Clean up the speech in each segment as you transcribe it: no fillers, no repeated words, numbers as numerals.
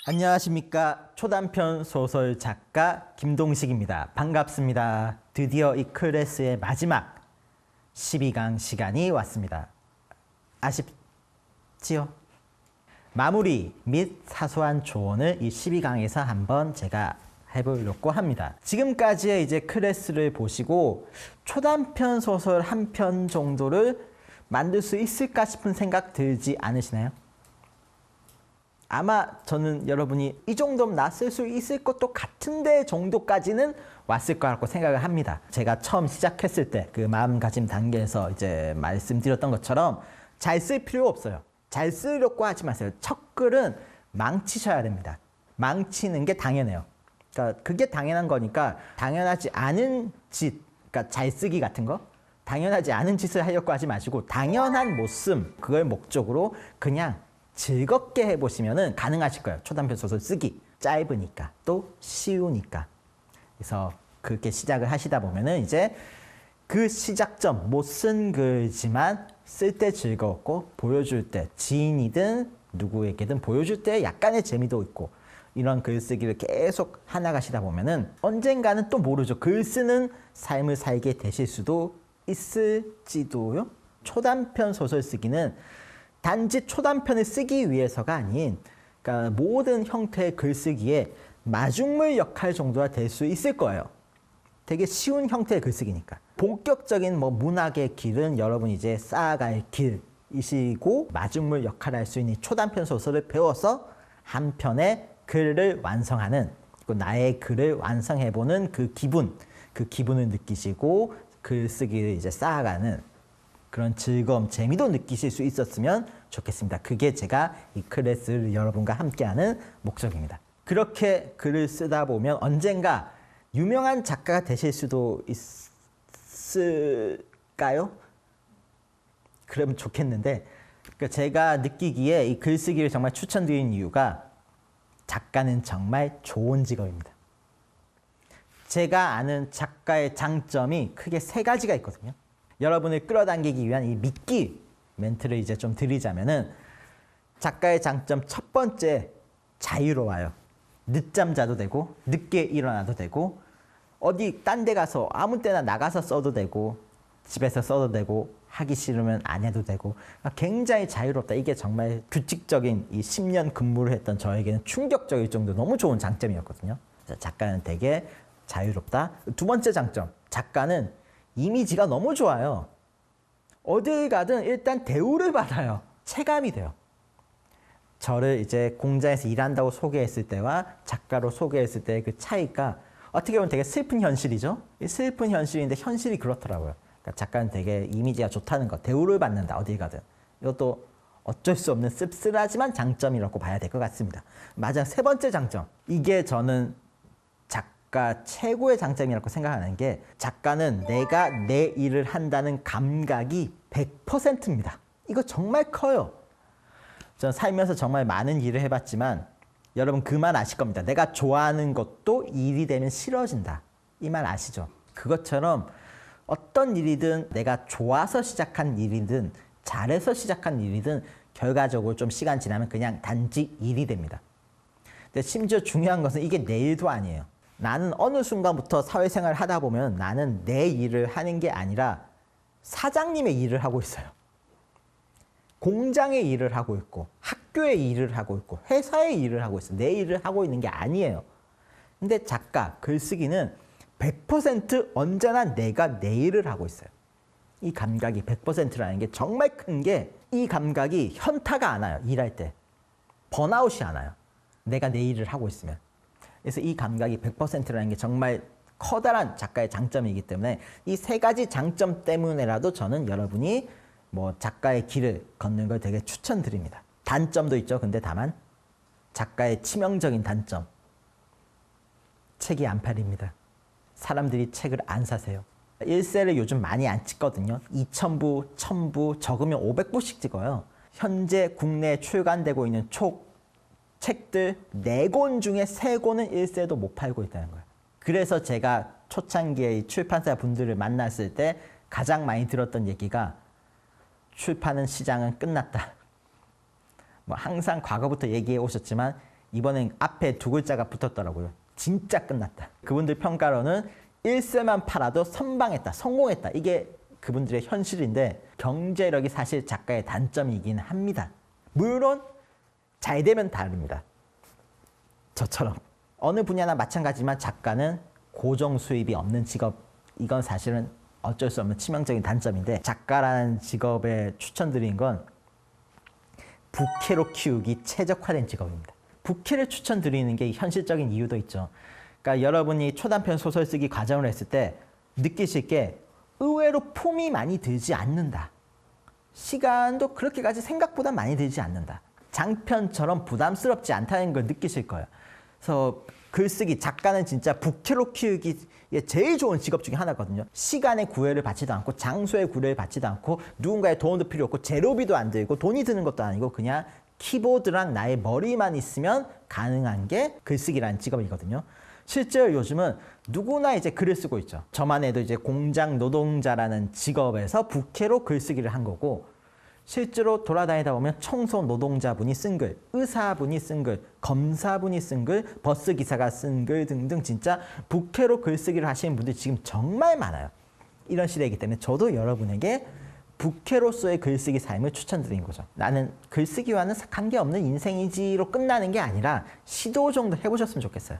안녕하십니까. 초단편 소설 작가 김동식입니다. 반갑습니다. 드디어 이 클래스의 마지막 12강 시간이 왔습니다. 아쉽지요? 마무리 및 사소한 조언을 이 12강에서 한번 제가 해보려고 합니다. 지금까지의 이제 클래스를 보시고 초단편 소설 한 편 정도를 만들 수 있을까 싶은 생각 들지 않으시나요? 아마 저는 여러분이 이 정도면 나 쓸 수 있을 것도 같은데 정도까지는 왔을 거라고 생각을 합니다. 제가 처음 시작했을 때 그 마음가짐 단계에서 이제 말씀드렸던 것처럼 잘 쓸 필요 없어요. 잘 쓰려고 하지 마세요. 첫 글은 망치셔야 됩니다. 망치는 게 당연해요. 그러니까 그게 당연한 거니까 당연하지 않은 짓, 그러니까 잘 쓰기 같은 거, 당연하지 않은 짓을 하려고 하지 마시고 당연한 못 쓴 그걸 목적으로 그냥 즐겁게 해보시면 가능하실 거예요. 초단편 소설 쓰기. 짧으니까 또 쉬우니까. 그래서 그렇게 시작을 하시다 보면은 이제 그 시작점, 못 쓴 글지만 쓸 때 즐거웠고 보여줄 때 지인이든 누구에게든 보여줄 때 약간의 재미도 있고 이런 글쓰기를 계속 해나가시다 보면은 언젠가는 또 모르죠. 글 쓰는 삶을 살게 되실 수도 있을지도요. 초단편 소설 쓰기는 단지 초단편을 쓰기 위해서가 아닌 그러니까 모든 형태의 글쓰기에 마중물 역할 정도가 될 수 있을 거예요. 되게 쉬운 형태의 글쓰기니까. 본격적인 문학의 길은 여러분이 이제 쌓아갈 길이시고 마중물 역할을 할 수 있는 초단편 소설을 배워서 한 편의 글을 완성하는 그리고 나의 글을 완성해보는 그 기분을 느끼시고 글쓰기를 이제 쌓아가는 그런 즐거움, 재미도 느끼실 수 있었으면 좋겠습니다. 그게 제가 이 클래스를 여러분과 함께하는 목적입니다. 그렇게 글을 쓰다 보면 언젠가 유명한 작가가 되실 수도 있을까요? 그러면 좋겠는데 그러니까 제가 느끼기에 이 글쓰기를 정말 추천드리는 이유가 작가는 정말 좋은 직업입니다. 제가 아는 작가의 장점이 크게 세 가지가 있거든요. 여러분을 끌어당기기 위한 이 미끼 멘트를 이제 좀 드리자면은 작가의 장점 첫 번째, 자유로워요. 늦잠 자도 되고 늦게 일어나도 되고 어디 딴 데 가서 아무 때나 나가서 써도 되고 집에서 써도 되고 하기 싫으면 안 해도 되고 굉장히 자유롭다. 이게 정말 규칙적인 이 10년 근무를 했던 저에게는 충격적일 정도로 너무 좋은 장점이었거든요. 작가는 되게 자유롭다. 두 번째 장점, 작가는 이미지가 너무 좋아요. 어딜 가든 일단 대우를 받아요. 체감이 돼요. 저를 이제 공장에서 일한다고 소개했을 때와 작가로 소개했을 때의 그 차이가 어떻게 보면 되게 슬픈 현실이죠. 슬픈 현실인데 현실이 그렇더라고요. 그러니까 작가는 되게 이미지가 좋다는 것, 대우를 받는다. 어딜 가든. 이것도 어쩔 수 없는 씁쓸하지만 장점이라고 봐야 될 것 같습니다. 마지막 세 번째 장점. 이게 저는 작가 최고의 장점이라고 생각하는 게 작가는 내가 내 일을 한다는 감각이 100%입니다. 이거 정말 커요. 전 살면서 정말 많은 일을 해봤지만 여러분 그 말 아실 겁니다. 내가 좋아하는 것도 일이 되면 싫어진다. 이 말 아시죠? 그것처럼 어떤 일이든 내가 좋아서 시작한 일이든 잘해서 시작한 일이든 결과적으로 좀 시간 지나면 그냥 단지 일이 됩니다. 근데 심지어 중요한 것은 이게 내 일도 아니에요. 나는 어느 순간부터 사회생활을 하다 보면 나는 내 일을 하는 게 아니라 사장님의 일을 하고 있어요. 공장의 일을 하고 있고 학교의 일을 하고 있고 회사의 일을 하고 있어요. 내 일을 하고 있는 게 아니에요. 근데 작가, 글쓰기는 100% 언제나 내가 내 일을 하고 있어요. 이 감각이 100%라는 게 정말 큰 게 이 감각이 현타가 안 와요. 일할 때. 번아웃이 안 와요. 내가 내 일을 하고 있으면. 그래서 이 감각이 100%라는 게 정말 커다란 작가의 장점이기 때문에 이 세 가지 장점 때문에라도 저는 여러분이 작가의 길을 걷는 걸 되게 추천드립니다. 단점도 있죠. 근데 다만 작가의 치명적인 단점. 책이 안 팔립니다. 사람들이 책을 안 사세요. 일세를 요즘 많이 안 찍거든요. 2,000부, 1,000부, 적으면 500부씩 찍어요. 현재 국내에 출간되고 있는 책들 4권 중에 3권은 일세도 못 팔고 있다는 거예요. 그래서 제가 초창기에 출판사 분들을 만났을 때 가장 많이 들었던 얘기가 출판은 시장은 끝났다. 항상 과거부터 얘기해 오셨지만 이번엔 앞에 두 글자가 붙었더라고요. 진짜 끝났다. 그분들 평가로는 1쇄만 팔아도 선방했다, 성공했다. 이게 그분들의 현실인데 경제력이 사실 작가의 단점이긴 합니다. 물론 잘 되면 다릅니다. 저처럼. 어느 분야나 마찬가지지만 작가는 고정 수입이 없는 직업, 이건 사실은 어쩔 수 없는 치명적인 단점인데 작가라는 직업에 추천드린 건 부캐로 키우기 최적화된 직업입니다. 부캐를 추천드리는 게 현실적인 이유도 있죠. 그러니까 여러분이 초단편 소설 쓰기 과정을 했을 때 느끼실 게 의외로 폼이 많이 들지 않는다. 시간도 그렇게까지 생각보다 많이 들지 않는다. 장편처럼 부담스럽지 않다는 걸 느끼실 거예요. 그래서 글쓰기, 작가는 진짜 부캐로 키우기에 제일 좋은 직업 중에 하나거든요. 시간의 구애를 받지도 않고 장소의 구애를 받지도 않고 누군가의 도움도 필요 없고 재료비도 안 들고 돈이 드는 것도 아니고 그냥 키보드랑 나의 머리만 있으면 가능한 게 글쓰기라는 직업이거든요. 실제로 요즘은 누구나 이제 글을 쓰고 있죠. 저만 해도 이제 공장 노동자라는 직업에서 부캐로 글쓰기를 한 거고 실제로 돌아다니다 보면 청소 노동자분이 쓴 글, 의사분이 쓴 글, 검사분이 쓴 글, 버스 기사가 쓴 글 등등 진짜 부캐로 글쓰기를 하시는 분들이 지금 정말 많아요. 이런 시대이기 때문에 저도 여러분에게 부캐로서의 글쓰기 삶을 추천드린 거죠. 나는 글쓰기와는 관계없는 인생이지로 끝나는 게 아니라 시도 정도 해보셨으면 좋겠어요.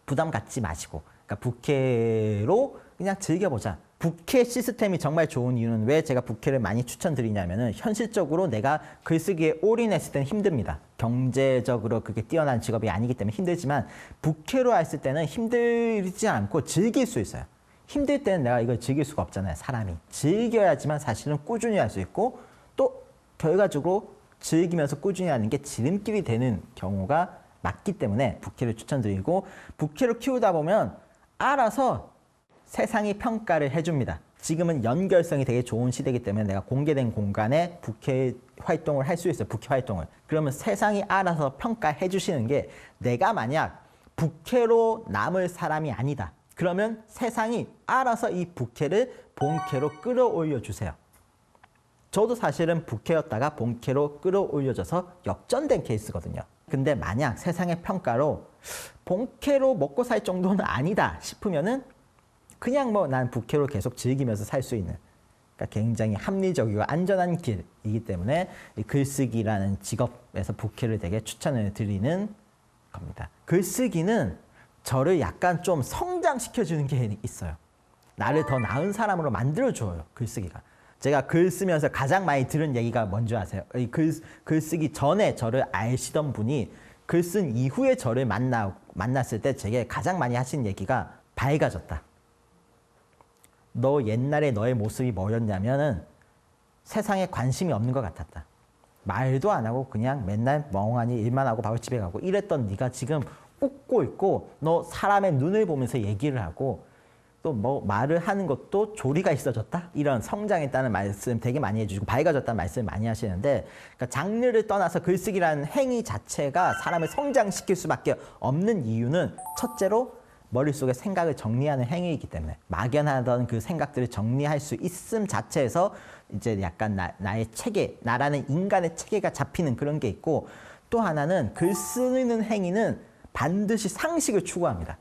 부담 갖지 마시고. 그러니까 부캐로 그냥 즐겨보자. 부캐 시스템이 정말 좋은 이유는 왜 제가 부캐를 많이 추천드리냐면은 현실적으로 내가 글쓰기에 올인했을 때는 힘듭니다. 경제적으로 그게 뛰어난 직업이 아니기 때문에 힘들지만 부캐로 했을 때는 힘들지 않고 즐길 수 있어요. 힘들 때는 내가 이걸 즐길 수가 없잖아요. 사람이. 즐겨야지만 사실은 꾸준히 할 수 있고 또 결과적으로 즐기면서 꾸준히 하는 게 지름길이 되는 경우가 맞기 때문에 부캐를 추천드리고 부캐로 키우다 보면 알아서 세상이 평가를 해줍니다. 지금은 연결성이 되게 좋은 시대이기 때문에 내가 공개된 공간에 부캐 활동을 할 수 있어요. 부캐 활동을. 그러면 세상이 알아서 평가해 주시는 게 내가 만약 부캐로 남을 사람이 아니다. 그러면 세상이 알아서 이 부캐를 본캐로 끌어올려 주세요. 저도 사실은 부캐였다가 본캐로 끌어올려져서 역전된 케이스거든요. 근데 만약 세상의 평가로 본캐로 먹고 살 정도는 아니다 싶으면은 그냥 뭐 난 부캐로 계속 즐기면서 살 수 있는, 그러니까 굉장히 합리적이고 안전한 길이기 때문에 이 글쓰기라는 직업에서 부캐를 되게 추천을 드리는 겁니다. 글쓰기는 저를 약간 좀 성장시켜주는 게 있어요. 나를 더 나은 사람으로 만들어줘요, 글쓰기가. 제가 글 쓰면서 가장 많이 들은 얘기가 뭔지 아세요? 이 글 쓰기 전에 저를 아시던 분이 글 쓴 이후에 저를 만났을 때 제게 가장 많이 하신 얘기가 밝아졌다. 너 옛날에 너의 모습이 뭐였냐면은 세상에 관심이 없는 것 같았다. 말도 안 하고 그냥 맨날 멍하니 일만 하고 바로 집에 가고 이랬던 네가 지금 웃고 있고 너 사람의 눈을 보면서 얘기를 하고 또 뭐 말을 하는 것도 조리가 있어졌다? 이런 성장했다는 말씀 되게 많이 해주시고 밝아졌다는 말씀 많이 하시는데 그러니까 장르를 떠나서 글쓰기라는 행위 자체가 사람을 성장시킬 수밖에 없는 이유는 첫째로 머릿속에 생각을 정리하는 행위이기 때문에 막연하던 그 생각들을 정리할 수 있음 자체에서 이제 약간 나의 체계, 나라는 인간의 체계가 잡히는 그런 게 있고 또 하나는 글 쓰는 행위는 반드시 상식을 추구합니다.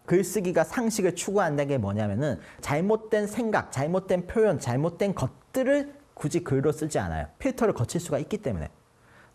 글쓰기가 상식을 추구한다는 게 뭐냐면은 잘못된 생각, 잘못된 표현, 잘못된 것들을 굳이 글로 쓰지 않아요. 필터를 거칠 수가 있기 때문에.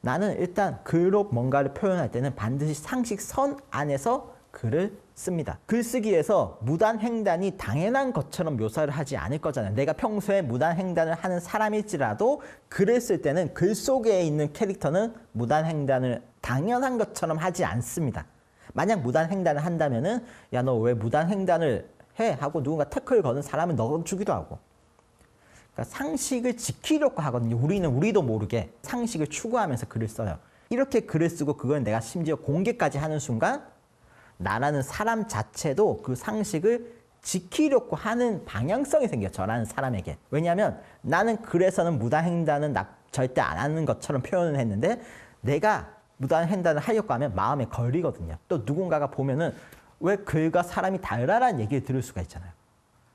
나는 일단 글로 뭔가를 표현할 때는 반드시 상식선 안에서 글을 씁니다. 글쓰기에서 무단횡단이 당연한 것처럼 묘사를 하지 않을 거잖아요. 내가 평소에 무단횡단을 하는 사람일지라도 글을 쓸 때는 글 속에 있는 캐릭터는 무단횡단을 당연한 것처럼 하지 않습니다. 만약 무단횡단을 한다면은 야, 너 왜 무단횡단을 해? 하고 누군가 태클을 거는 사람을 넣어주기도 하고. 그러니까 상식을 지키려고 하거든요. 우리도 모르게 상식을 추구하면서 글을 써요. 이렇게 글을 쓰고 그걸 내가 심지어 공개까지 하는 순간 나라는 사람 자체도 그 상식을 지키려고 하는 방향성이 생겨요. 저라는 사람에게. 왜냐하면 나는 그래서는 무단횡단은 절대 안 하는 것처럼 표현을 했는데 내가 무단횡단을 하려고 하면 마음에 걸리거든요. 또 누군가가 보면은 왜 글과 사람이 다르다라는 얘기를 들을 수가 있잖아요.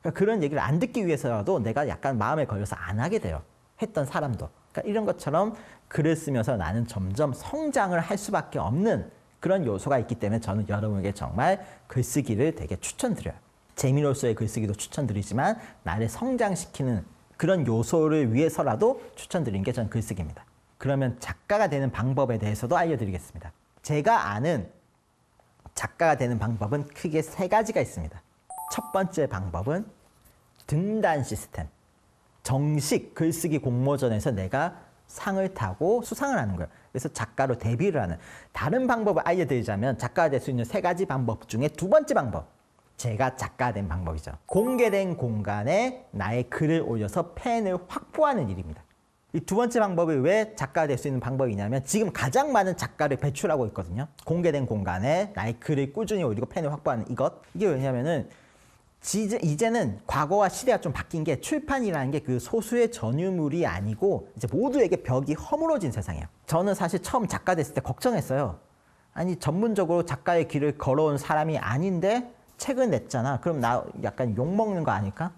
그러니까 그런 얘기를 안 듣기 위해서라도 내가 약간 마음에 걸려서 안 하게 돼요. 했던 사람도. 그러니까 이런 것처럼 글을 쓰면서 나는 점점 성장을 할 수밖에 없는 그런 요소가 있기 때문에 저는 여러분에게 정말 글쓰기를 되게 추천드려요. 재미로서의 글쓰기도 추천드리지만 나를 성장시키는 그런 요소를 위해서라도 추천드리는 게 저는 글쓰기입니다. 그러면 작가가 되는 방법에 대해서도 알려드리겠습니다. 제가 아는 작가가 되는 방법은 크게 3가지가 있습니다. 첫 번째 방법은 등단 시스템. 정식 글쓰기 공모전에서 내가 상을 타고 수상을 하는 거예요. 그래서 작가로 데뷔를 하는. 다른 방법을 알려드리자면 작가가 될 수 있는 3가지 방법 중에 2번째 방법. 제가 작가가 된 방법이죠. 공개된 공간에 나의 글을 올려서 팬을 확보하는 일입니다. 이 2번째 방법이 왜 작가가 될 수 있는 방법이냐면 지금 가장 많은 작가를 배출하고 있거든요. 공개된 공간에 나의 글을 꾸준히 올리고 팬을 확보하는 이것. 이게 왜냐면은 이제는 과거와 시대가 좀 바뀐 게 출판이라는 게 그 소수의 전유물이 아니고 이제 모두에게 벽이 허물어진 세상이에요. 저는 사실 처음 작가 됐을 때 걱정했어요. 아니 전문적으로 작가의 길을 걸어온 사람이 아닌데 책을 냈잖아. 그럼 나 약간 욕먹는 거 아닐까?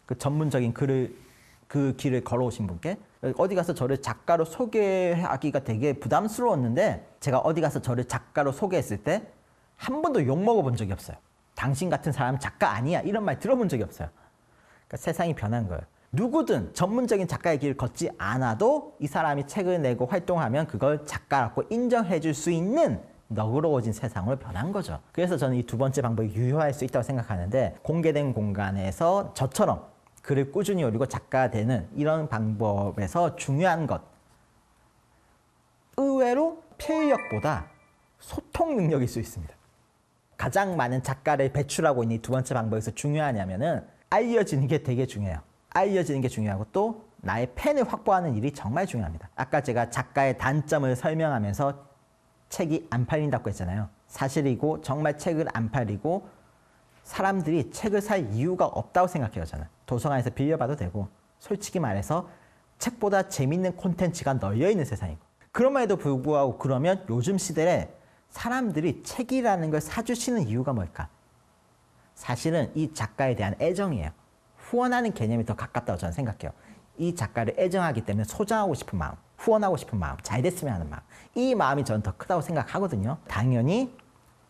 그 전문적인 그 길을 걸어오신 분께 어디 가서 저를 작가로 소개하기가 되게 부담스러웠는데 제가 어디 가서 저를 작가로 소개했을 때 한 번도 욕먹어 본 적이 없어요. 당신 같은 사람 작가 아니야 이런 말 들어본 적이 없어요. 그러니까 세상이 변한 거예요. 누구든 전문적인 작가의 길을 걷지 않아도 이 사람이 책을 내고 활동하면 그걸 작가라고 인정해 줄 수 있는 너그러워진 세상으로 변한 거죠. 그래서 저는 이 2번째 방법이 유효할 수 있다고 생각하는데 공개된 공간에서 저처럼 글을 꾸준히 올리고 작가가 되는 이런 방법에서 중요한 것. 의외로 필력보다 소통 능력일 수 있습니다. 가장 많은 작가를 배출하고 있는 이 2번째 방법에서 중요하냐면은 알려지는 게 되게 중요해요. 알려지는 게 중요하고 또 나의 팬을 확보하는 일이 정말 중요합니다. 아까 제가 작가의 단점을 설명하면서 책이 안 팔린다고 했잖아요. 사실이고 정말 책을 안 팔리고 사람들이 책을 살 이유가 없다고 생각해요. 저는 도서관에서 빌려봐도 되고 솔직히 말해서 책보다 재밌는 콘텐츠가 널려있는 세상이고 그럼에도 불구하고 그러면 요즘 시대에 사람들이 책이라는 걸 사주시는 이유가 뭘까? 사실은 이 작가에 대한 애정이에요. 후원하는 개념이 더 가깝다고 저는 생각해요. 이 작가를 애정하기 때문에 소장하고 싶은 마음, 후원하고 싶은 마음, 잘 됐으면 하는 마음. 이 마음이 저는 더 크다고 생각하거든요. 당연히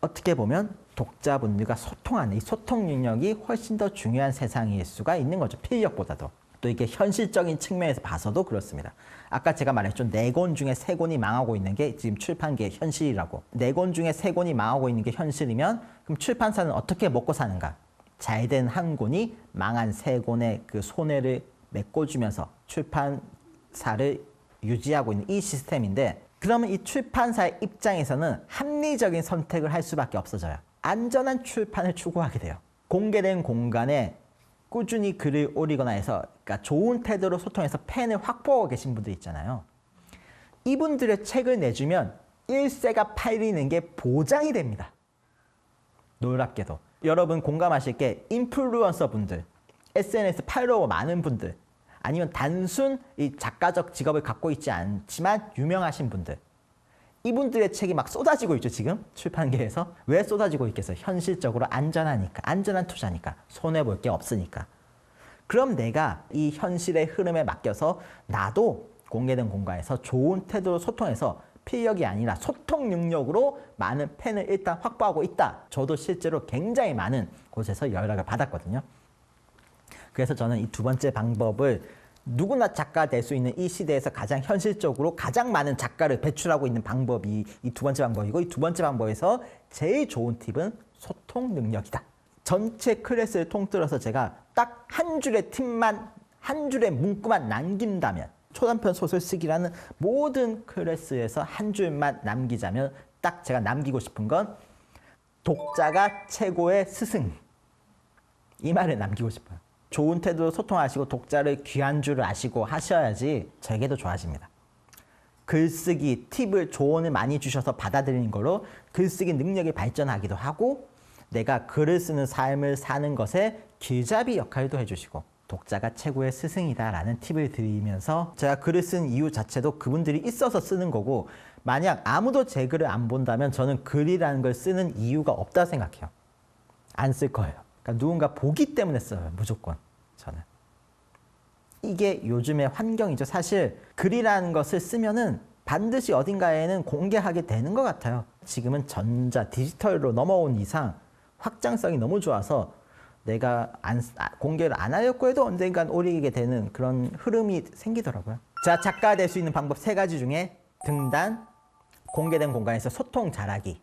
어떻게 보면 독자분들과 소통하는 이 소통 능력이 훨씬 더 중요한 세상일 수가 있는 거죠. 필력보다도. 또 이게 현실적인 측면에서 봐서도 그렇습니다. 아까 제가 말했죠. 4권 중에 3권이 망하고 있는 게 지금 출판계의 현실이라고. 4권 중에 3권이 망하고 있는 게 현실이면 그럼 출판사는 어떻게 먹고 사는가? 잘된 한 권이 망한 3권의 그 손해를 메꿔주면서 출판사를 유지하고 있는 이 시스템인데 그러면 이 출판사의 입장에서는 합리적인 선택을 할 수밖에 없어져요. 안전한 출판을 추구하게 돼요. 공개된 공간에 꾸준히 글을 올리거나 해서 그러니까 좋은 태도로 소통해서 팬을 확보하고 계신 분들 있잖아요. 이분들의 책을 내주면 일세가 팔리는 게 보장이 됩니다. 놀랍게도. 여러분 공감하실 게 인플루언서 분들, SNS 팔로워 많은 분들, 아니면 단순 이 작가적 직업을 갖고 있지 않지만 유명하신 분들. 이분들의 책이 막 쏟아지고 있죠, 지금 출판계에서. 왜 쏟아지고 있겠어요? 현실적으로 안전하니까, 안전한 투자니까, 손해볼 게 없으니까. 그럼 내가 이 현실의 흐름에 맡겨서 나도 공개된 공간에서 좋은 태도로 소통해서 필력이 아니라 소통 능력으로 많은 팬을 일단 확보하고 있다. 저도 실제로 굉장히 많은 곳에서 연락을 받았거든요. 그래서 저는 이 2번째 방법을 누구나 작가 될 수 있는 이 시대에서 가장 현실적으로 가장 많은 작가를 배출하고 있는 방법이 이 2번째 방법이고 이 2번째 방법에서 제일 좋은 팁은 소통 능력이다. 전체 클래스를 통틀어서 제가 딱 한 줄의 팁만, 한 줄의 문구만 남긴다면 초단편 소설 쓰기라는 모든 클래스에서 한 줄만 남기자면 딱 제가 남기고 싶은 건 독자가 최고의 스승. 이 말을 남기고 싶어요. 좋은 태도로 소통하시고 독자를 귀한 줄을 아시고 하셔야지 저에게도 좋아집니다. 글쓰기 팁을 조언을 많이 주셔서 받아들이는 걸로 글쓰기 능력이 발전하기도 하고 내가 글을 쓰는 삶을 사는 것에 길잡이 역할도 해주시고 독자가 최고의 스승이다라는 팁을 드리면서 제가 글을 쓴 이유 자체도 그분들이 있어서 쓰는 거고 만약 아무도 제 글을 안 본다면 저는 글이라는 걸 쓰는 이유가 없다고 생각해요. 안 쓸 거예요. 그러니까 누군가 보기 때문에 써요. 무조건 저는. 이게 요즘의 환경이죠. 사실 글이라는 것을 쓰면은 반드시 어딘가에는 공개하게 되는 것 같아요. 지금은 전자, 디지털로 넘어온 이상 확장성이 너무 좋아서 내가 공개를 안 하려고 해도 언젠간 올리게 되는 그런 흐름이 생기더라고요. 자, 작가가 될 수 있는 방법 3가지 중에 등단, 공개된 공간에서 소통 잘하기.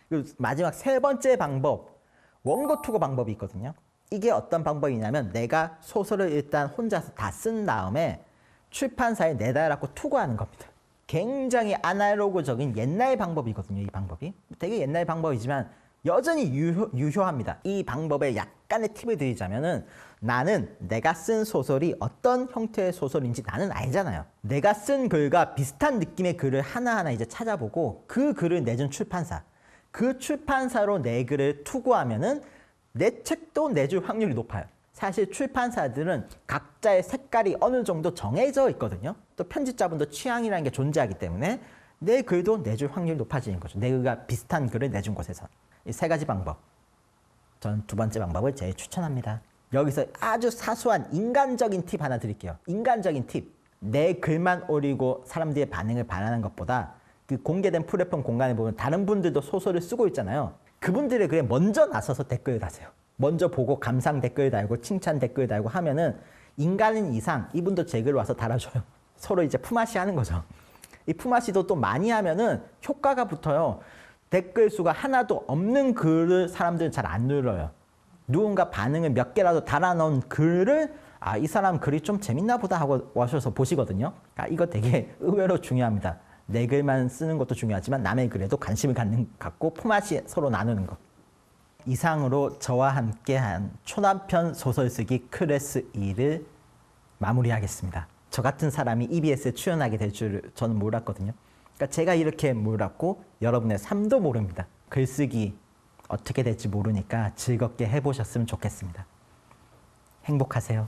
그리고 마지막 3번째 방법, 원고 투고 방법이 있거든요. 이게 어떤 방법이냐면 내가 소설을 일단 혼자서 다 쓴 다음에 출판사에 내달라고 투고하는 겁니다. 굉장히 아날로그적인 옛날 방법이거든요. 이 방법이. 되게 옛날 방법이지만 여전히 유효합니다. 이 방법에 약간의 팁을 드리자면은 나는 내가 쓴 소설이 어떤 형태의 소설인지 나는 알잖아요. 내가 쓴 글과 비슷한 느낌의 글을 하나하나 이제 찾아보고 그 글을 내준 출판사, 그 출판사로 내 글을 투고하면은 내 책도 내줄 확률이 높아요. 사실 출판사들은 각자의 색깔이 어느 정도 정해져 있거든요. 또 편집자분도 취향이라는 게 존재하기 때문에 내 글도 내줄 확률이 높아지는 거죠. 내 글과 비슷한 글을 내준 곳에서. 이 3가지 방법. 전 2번째 방법을 제일 추천합니다. 여기서 아주 사소한 인간적인 팁 하나 드릴게요. 인간적인 팁. 내 글만 올리고 사람들의 반응을 바라는 것보다 그 공개된 플랫폼 공간에 보면 다른 분들도 소설을 쓰고 있잖아요. 그분들의 글에 먼저 나서서 댓글을 다세요. 먼저 보고 감상 댓글 달고 칭찬 댓글 달고 하면은 인간인 이상 이분도 제 글 와서 달아줘요. 서로 이제 품앗이 하는 거죠. 이 품앗이도 또 많이 하면은 효과가 붙어요. 댓글 수가 하나도 없는 글을 사람들은 잘 안 눌러요. 누군가 반응을 몇 개라도 달아놓은 글을 이 사람 글이 좀 재밌나 보다 하고 와셔서 보시거든요. 이거 되게 의외로 중요합니다. 내 글만 쓰는 것도 중요하지만 남의 글에도 관심을 갖고 품앗이 서로 나누는 것. 이상으로 저와 함께한 초단편 소설쓰기 클래스 2를 마무리하겠습니다. 저 같은 사람이 EBS에 출연하게 될 줄 저는 몰랐거든요. 그러니까 제가 이렇게 몰랐고 여러분의 삶도 모릅니다. 글쓰기 어떻게 될지 모르니까 즐겁게 해보셨으면 좋겠습니다. 행복하세요.